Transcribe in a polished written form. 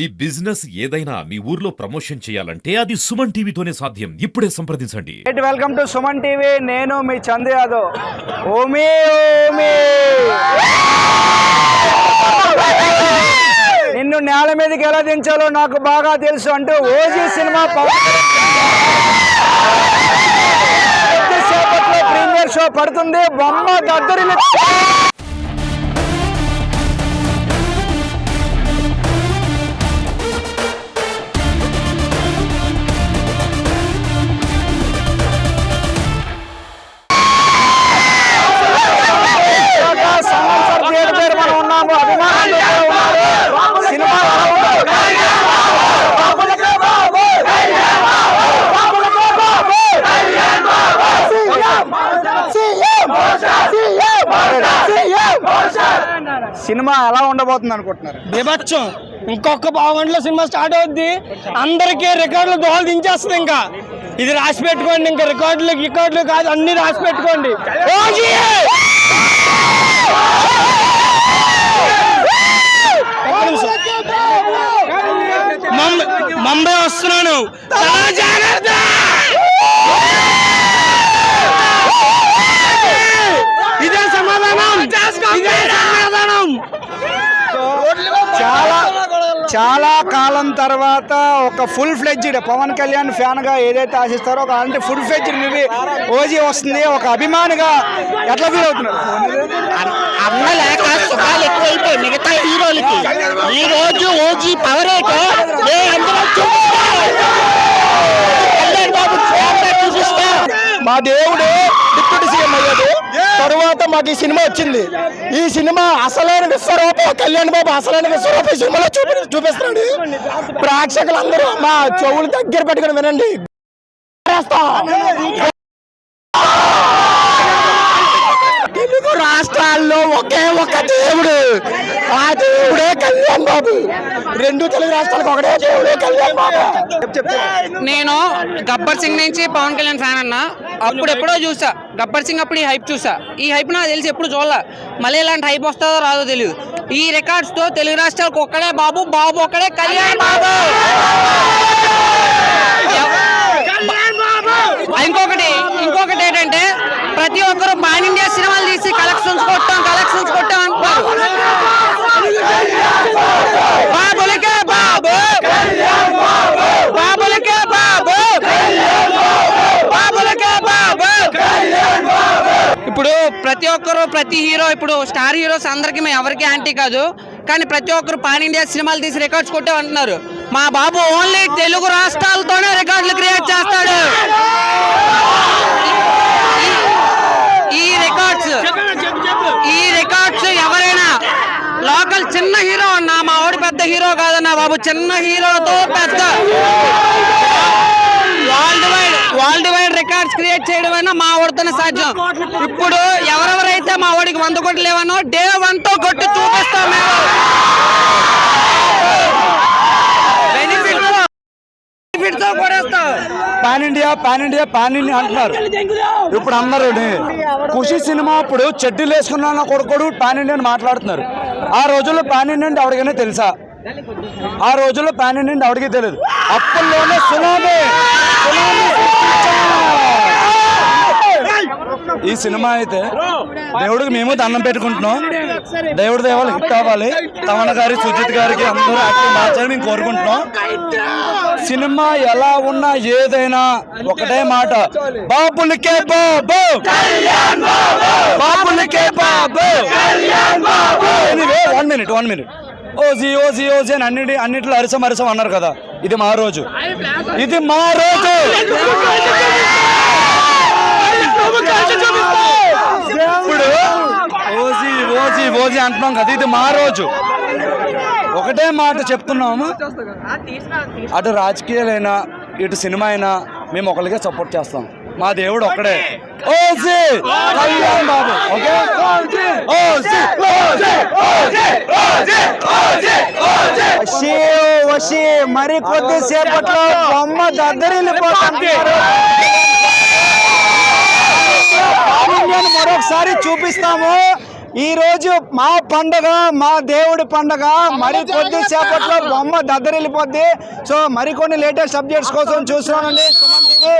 ఈ బిజినెస్ ఏదైనా మీ ఊర్లో ప్రమోషన్ చేయాలంటే అది సుమన్ టీవీతోనే సాధ్యం. ఇప్పుడే సంప్రదించండి. Welcome to Suman TV. నేను మీ చందు యాదవ్. ఓమి ఓమి నిన్ను నేల మీదకి ఎలా దించాలో నాకు బాగా తెలుసు అంటూ ఓజీ సినిమా కొద్దిసేపట్లో ప్రీమియర్ షో పడుతుంది. బొమ్మ దద్దరిల్లి సినిమా ఎలా ఉండబోతుంది అనుకుంటున్నారు? బీభత్సం. ఇంకొక పావుగంటలో సినిమా స్టార్ట్ అవుద్ది. అందరికీ రికార్డులు దోహలు దించేస్తుంది. ఇంకా ఇది రాసి పెట్టుకోండి. ఇంకా రికార్డులు కాదు, అన్ని రాసి పెట్టుకోండి. ముంబై వస్తున్నాను. ఇదే సమాధానం. చాలా కాలం తర్వాత ఒక full fledged Pawan Kalyan fan గా ఏదైతే ఆశిస్తారో ఒక అంటే ఫుల్ ఫ్లెడ్జ్డ్ మూవీ ఓజీ వస్తుంది. ఒక అభిమానిగా ఎట్లా ఫీల్ అవుతున్నారు? అన్న లేక సుఖాలు ఎక్కువైపోయి మిగతా హీరోలకి ఈ రోజు ఓజీ పవర్ మా దేవుడు డిప్యూటీ సీఎం అయ్యాడు. తరువాత మాకు ఈ సినిమా వచ్చింది. ఈ సినిమా అసలైన విశ్వరూపం కళ్యాణ్ బాబు అసలైన విశ్వరూపం ఈ సినిమాలో చూపిస్తున్నాడు. ప్రేక్షకులందరూ మా చెవులు దగ్గర పెట్టుకుని వినండి. తెలుగు రాష్ట్రాల్లో ఒకే ఒక దేవుడు, ఆ దేవుడే కళ్యాణ్ బాబు. రెండు తెలుగు రాష్ట్రాలకు ఒకటే దేవుడే కళ్యాణ్ బాబు. నేను గబ్బర్ సింగ్ నుంచి పవన్ కళ్యాణ్ ఫ్యాన్ అన్నా. అప్పుడు ఎప్పుడో చూసా గబ్బర్ సింగ్, అప్పుడు ఈ హైప్ చూసా. ఈ హైప్ నాకు తెలిసి ఎప్పుడు చూడలే. మళ్ళీ ఇలాంటి హైప్ వస్తుందో రాదో తెలియదు. ఈ రికార్డ్స్ తో తెలుగు రాష్ట్రాలకు ఒక్కడే బాబు, బాబు ఒక్కడే కళ్యాణ్ బాబు. ఇంకొకటి ఏంటంటే ప్రతి ఒక్కరు పాన్ ఇండియా సినిమాలు తీసి కలెక్షన్స్ కొట్టాం అంటారు. బాబులకే బాబు, బాబులకే బాబు, బాబులకే బాబు. ఇప్పుడు ప్రతి హీరో ఇప్పుడు స్టార్ హీరోస్ అందరికి మేము ఎవరికి యాంటీ కాదు, కానీ ప్రతి ఒక్కరు పాన్ ఇండియా సినిమాలు తీసి రికార్డ్స్ కొట్టామంటున్నారు. మా బాబు ఓన్లీ తెలుగు రాష్ట్రాలతోనే రికార్డులు క్రియేట్ చేస్తాడు. ఈ రికార్డ్స్ ఎవరైనా లోకల్ చిన్న హీరో అన్నా, మా వాడు పెద్ద హీరో కాదన్నా బాబు, చిన్న హీరోతో పెద్ద వరల్డ్ వైడ్ రికార్డ్స్ క్రియేట్ చేయడమైనా మా వాడితోనే సాధ్యం. ఇప్పుడు ఎవరెవరైతే మా వాడికి 100 కోట్లు లేవనో డే 1 తో కొట్టి చూపిస్తాం మేము. పాన్ ఇండియా అంటున్నారు. ఇప్పుడు అందరూ ఖుషి సినిమా అప్పుడు చెడ్డీలు వేసుకున్నా కొడుకోడు పాన్ ఇండియా అని మాట్లాడుతున్నారు. ఆ రోజుల్లో పాన్ ఇండియా అంటే ఎవరికైనా తెలుసా? ఆ రోజుల్లో పాన్ ఇండియా అంటే ఎవరికీ తెలియదు. అప్పుల్లోనే సునామీ. ఈ సినిమా అయితే దేవుడికి మేము దండం పెట్టుకుంటున్నాం. దేవుడి దేవాలు హిట్ అవ్వాలి. తమన్ గారి, సుజిత్ గారికి అందరూ యాక్టింగ్ మార్చాలని మేము కోరుకుంటున్నాం. సినిమా ఎలా ఉన్నా ఏదైనా ఒకటే మాట, బాబులకే బాబు, బాబులకే బాబు. ఎనీవే 1 minute ఓజీ అని అన్నిట్లో అరిసం అన్నారు కదా. ఇది మా రోజు. ఇప్పుడు ఓజీ అంటున్నాం కదా, ఇది మా రోజు. ఒకటే మాట చెప్తున్నాము, అటు రాజకీయాలైనా ఇటు సినిమా అయినా మేము ఒకరికే సపోర్ట్ చేస్తాం. మా దేవుడు ఒక్కడే, ఓజీ కళ్యాణ్ బాబు. ఓకే, వశీ మరి కొద్దిసేపట్లో బొమ్మ దద్దరిల్లిపోతుంది. మరొకసారి చూపిస్తాము. ఈ రోజు మా పండగ, మా దేవుడి పండగ. మరి కొద్దిసేపట్లో బొమ్మ దద్దరిల్లిపోద్ది. సో మరికొన్ని లేటెస్ట్ అప్డేట్స్ కోసం చూస్తున్నానండి సుమన్ టీవీ.